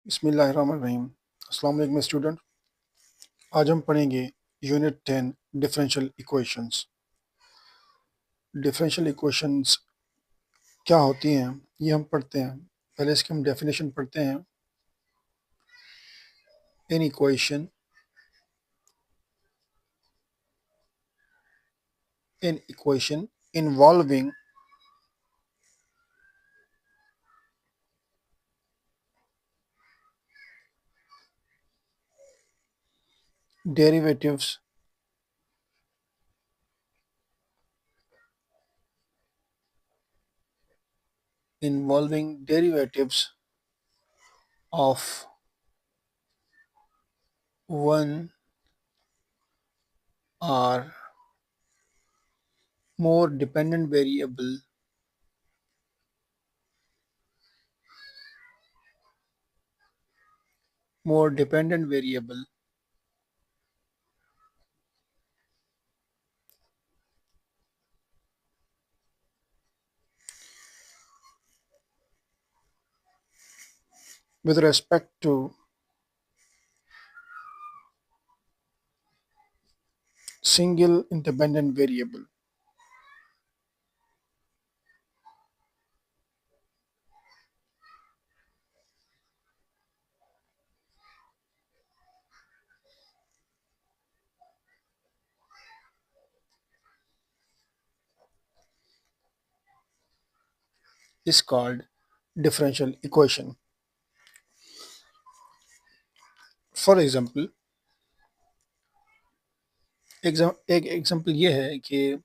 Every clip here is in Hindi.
बिस्मिल्लाहिर्रहमानिर्रहीम। अस्सलाम वालेकुम स्टूडेंट। आज हम पढ़ेंगे unit 10 differential equations. Differential equations क्या होती हैं ये हम पढ़ते हैं। पहले इसकी हम डेफिनेशन पढ़ते हैं। In equation involving derivatives of one or more dependent variable with respect to single independent variable is called differential equation. For example, एक एग्जांपल ये है कि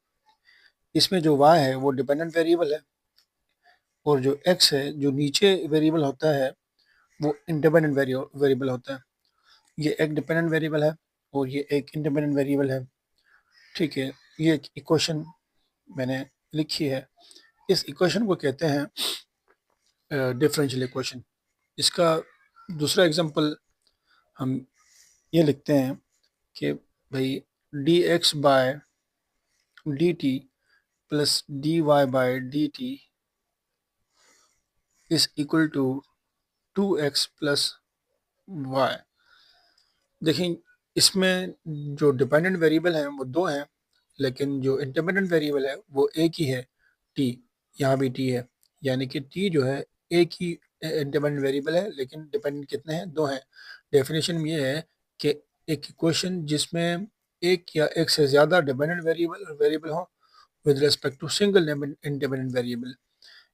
इसमें जो y है वो डिपेंडेंट वेरिएबल है और जो x है जो नीचे वेरिएबल होता है वो इंडिपेंडेंट वेरिएबल होता है। ये एक डिपेंडेंट वेरिएबल है और ये एक इंडिपेंडेंट वेरिएबल है। ठीक है, ये एक इक्वेशन मैंने लिखी है। इस इक्वेशन को कहते हैं डिफरेंशियल इक्वेशन। इसका दूसरा एग्जांपल हम ये लिखते हैं कि भाई D X by D T plus D Y by D T is equal to 2x plus Y. देखें, इसमें जो डिपेंडेंट वेरिएबल हैं वो दो हैं, लेकिन जो इंडिपेंडेंट वेरिएबल है वो एक ही है, टी। यहाँ भी टी है, यानी कि टी जो है एक ही इंडिपेंडेंट वेरिएबल है, लेकिन डिपेंडेंट कितने हैं? दो हैं। डेफिनेशन में ये है कि एक इक्वेशन जिसमें एक या एक से ज़्यादा डिपेंडेंट वेरिएबल हो with respect to single independent variable.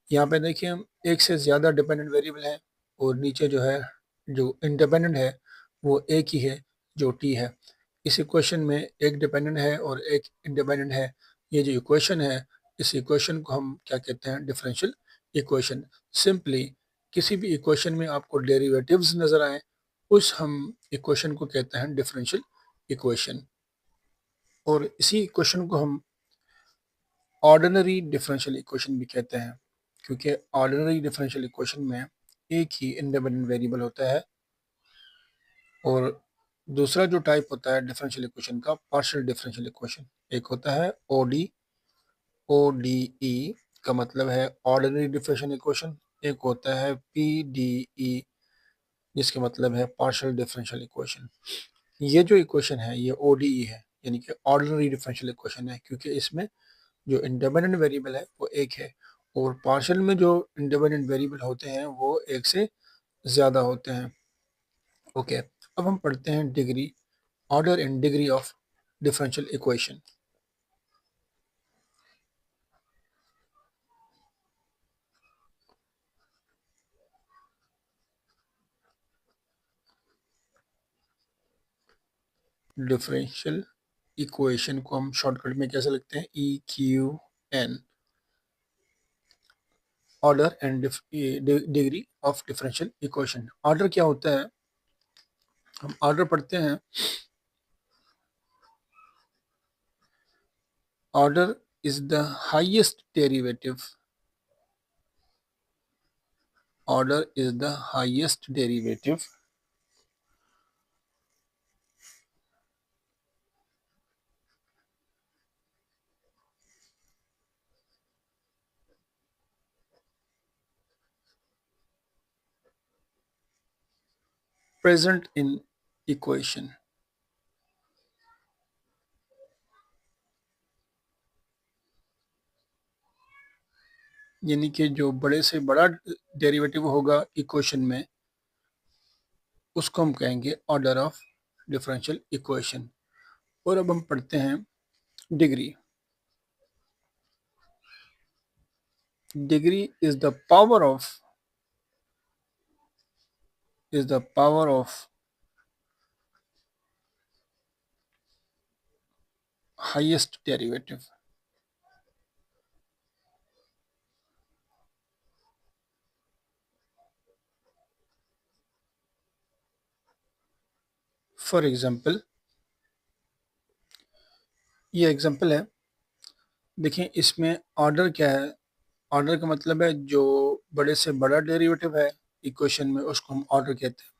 यहाँ पे देखिए, एक से ज़्यादा डिपेंडेंट वेरिएबल है और नीचे जो है जो इंडिपेंडेंट है वो एक ही है जो टी है। इस इक्वेशन में एक डिपेंडेंट है और एक इंडिपेंडेंट है। ये जो इक्वेशन है, इस इक्वेशन को हम क्या कहते हैं? Differential equation. सिंपली किसी भी इक्वेशन में आपको डेरिवेटिव्स नज़र आए, उस हम इक्वेशन को कहते हैं डिफरेंशियल इक्वेशन। और इसी इक्वेशन को हम ऑर्डिनरी डिफरेंशियल इक्वेशन भी कहते हैं, क्योंकि ऑर्डिनरी डिफरेंशियल इक्वेशन में एक ही इंडिपेंडेंट वेरिएबल होता है। और दूसरा जो टाइप होता है डिफरेंशियल इक्वेशन का, पार्शियल डिफरेंशियल इक्वेशन। एक होता है ओडी, ओडीई का मतलब है ऑर्डिनरी डिफरेंशियल इक्वेशन। एक होता है पीडीई जिसका मतलब है पार्शियल डिफरेंशियल इक्वेशन। ये जो इक्वेशन है ये ओडीई है, यानी कि ऑर्डिनरी डिफरेंशियल इक्वेशन है, क्योंकि इसमें जो इंडिपेंडेंट वेरिएबल है वो एक है और पार्शियल में जो इंडिपेंडेंट वेरिएबल होते हैं वो एक से ज़्यादा होते हैं। ओके, अब हम पढ़ते हैं degree, order and degree of differential equation. Differential equation को हम शॉर्टकट में कैसे लिखते हैं? E Q N, order and degree of differential equation. Order क्या होता है? हम ऑर्डर पढ़ते हैं, order is the highest derivative, order is the highest derivative present in equation। यानी कि जो बड़े से बड़ा डेरिवेटिव होगा इक्वेशन में, उसको हम कहेंगे ऑर्डर ऑफ डिफरेंशियल इक्वेशन। और अब हम पढ़ते हैं degree. Degree is the power of highest derivative. For example, ये एग्जाम्पल है, देखिए इसमें ऑर्डर क्या है। ऑर्डर का मतलब है जो बड़े से बड़ा डेरिवेटिव है इक्वेशन में, उसको हम ऑर्डर कहते हैं।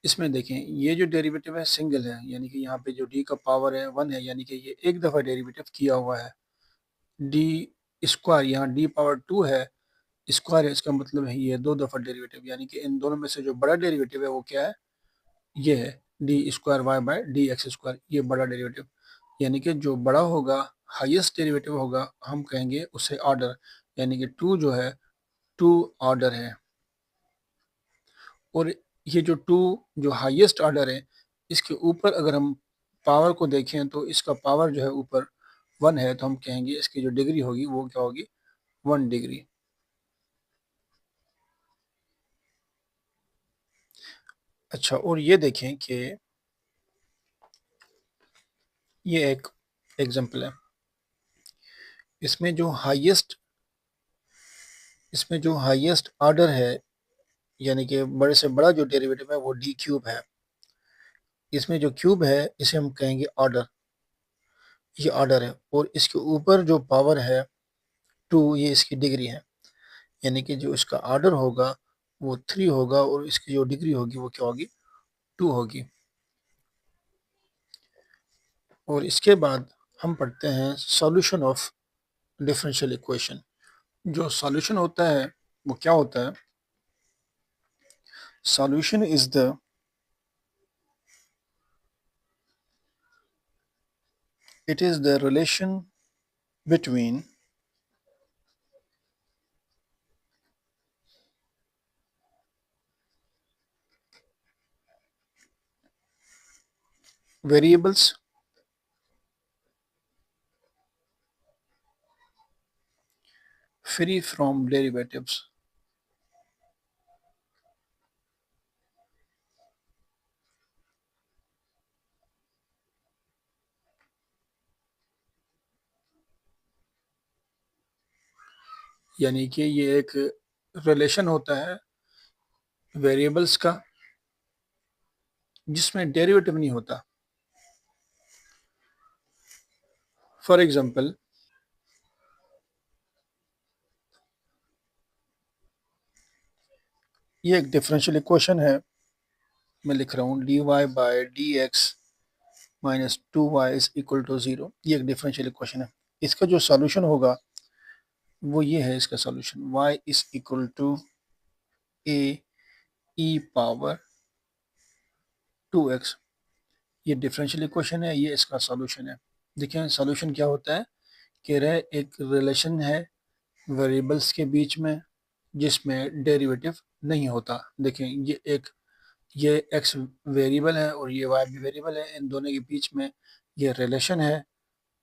इसमें देखें ये जो डेरिवेटिव है सिंगल है, यानी कि यहाँ पे जो डी का पावर है 1 है, यानी कि ये एक दफ़ा डेरिवेटिव किया हुआ है। डी स्क्वायर, यहाँ डी पावर 2 है, स्क्वायर है, इसका मतलब है ये 2 दफ़ा डेरिवेटिव, यानी कि इन दोनों में से जो बड़ा डेरिवेटिव है वो क्या है, ये है D square Y by D X square, ये बड़ा डेरिवेटिव। यानी कि जो बड़ा होगा, हाईएस्ट डेरिवेटिव होगा, हम कहेंगे उसे ऑर्डर, यानी कि 2 जो है 2 ऑर्डर है। और ये जो 2 जो हाईएस्ट ऑर्डर है, इसके ऊपर अगर हम पावर को देखें तो इसका पावर जो है ऊपर 1 है, तो हम कहेंगे इसकी जो डिग्री होगी वो क्या होगी, 1 डिग्री। अच्छा, और ये देखें कि ये एक एग्जांपल है। इसमें जो हाईएस्ट ऑर्डर है, यानी कि बड़े से बड़ा जो डेरिवेटिव है वो डी क्यूब है। इसमें जो क्यूब है इसे हम कहेंगे ऑर्डर, ये ऑर्डर है। और इसके ऊपर जो पावर है 2, ये इसकी डिग्री है, यानी कि जो इसका ऑर्डर होगा वो 3 होगा और इसकी जो डिग्री होगी वो क्या होगी, 2 होगी। और इसके बाद हम पढ़ते हैं सॉल्यूशन ऑफ डिफरेंशियल इक्वेशन। जो सॉल्यूशन होता है वो क्या होता है, solution is the it is the relation between variables free from derivatives। यानी कि ये एक रिलेशन होता है वेरिएबल्स का जिसमें डेरिवेटिव नहीं होता। फॉर एग्जांपल, ये एक डिफरेंशियल इक्वेशन है, मैं लिख रहा हूँ D Y by D X minus 2y is equal to 0। ये एक डिफरेंशियल इक्वेशन है। इसका जो सॉल्यूशन होगा वो ये है, इसका solution y is equal to A E power 2x। ये डिफरेंशियल इक्वेशन है, ये इसका सॉल्यूशन है। देखिए सॉल्यूशन क्या होता है कि एक रिलेशन है वेरिएबल्स के बीच में जिसमें डेरिवेटिव नहीं होता। देखें ये x वेरिएबल है और ये y भी वेरिएबल है, इन दोनों के बीच में ये रिलेशन है,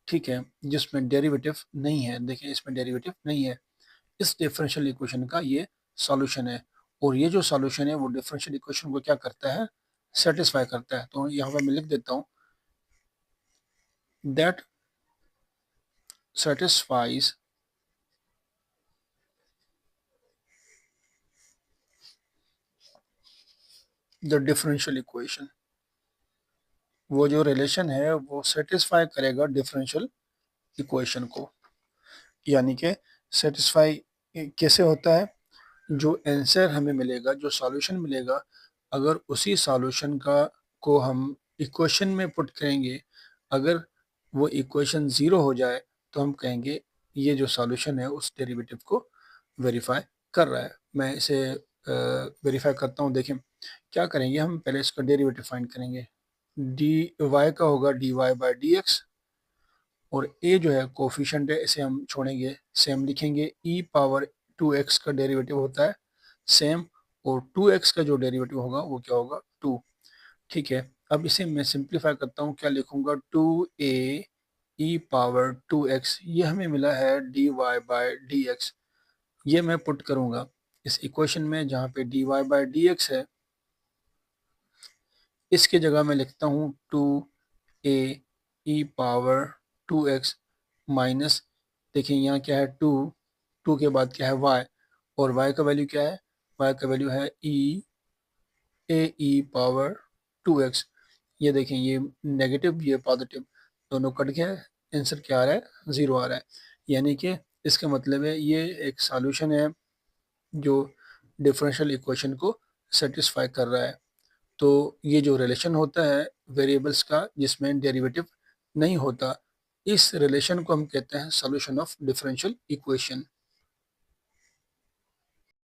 ठीक है, जिसमें डेरिवेटिव नहीं है। देखें इसमें डेरिवेटिव नहीं है। इस डिफरेंशियल इक्वेशन का ये सॉल्यूशन है। और ये जो सॉल्यूशन है वो डिफरेंशियल इक्वेशन को क्या करता है, सेटिस्फाई करता है। तो यहाँ पर मैं लिख देता हूँ that satisfies the differential equation. वो जो रिलेशन है वो सेटिस्फाई करेगा डिफरेंशियल इक्वेशन को। यानी कि सेटिस्फाई कैसे होता है, जो आंसर हमें मिलेगा, जो सॉल्यूशन मिलेगा, अगर उसी सॉल्यूशन का को हम इक्वेशन में पुट करेंगे, अगर वो इक्वेशन ज़ीरो हो जाए तो हम कहेंगे ये जो सॉल्यूशन है उस डेरिवेटिव को वेरीफाई कर रहा है। मैं इसे वेरीफाई करता हूँ। देखें क्या करेंगे, हम पहले इसका डेरिवेटिव फाइंड करेंगे। डी वाई का होगा D Y by D X, और ए जो है कोफिशिएंट है, इसे हम छोड़ेंगे, सेम लिखेंगे। ई पावर 2x का डेरिवेटिव होता है सेम, और 2x का जो डेरिवेटिव होगा वो क्या होगा, 2। ठीक है, अब इसे मैं सिंप्लीफाई करता हूँ, क्या लिखूंगा, 2a ई पावर 2x, ये हमें मिला है D Y by D X. ये मैं पुट करूंगा इस इक्वेशन में, जहाँ पे D Y by D X है, इसके जगह मैं लिखता हूँ 2a ई पावर 2x माइनस, देखिए यहाँ क्या है, 2 के बाद क्या है, y, और y का वैल्यू क्या है, y का वैल्यू है ए पावर 2x। ये देखें, ये नेगेटिव ये पॉजिटिव दोनों कट गया है, आंसर क्या आ रहा है, 0 आ रहा है। यानी कि इसका मतलब है ये एक सॉल्यूशन है जो डिफरेंशियल इक्वेशन को सेटिस्फाई कर रहा है। तो ये जो रिलेशन होता है वेरिएबल्स का जिसमें डेरिवेटिव नहीं होता, इस रिलेशन को हम कहते हैं सॉल्यूशन ऑफ डिफरेंशियल इक्वेशन।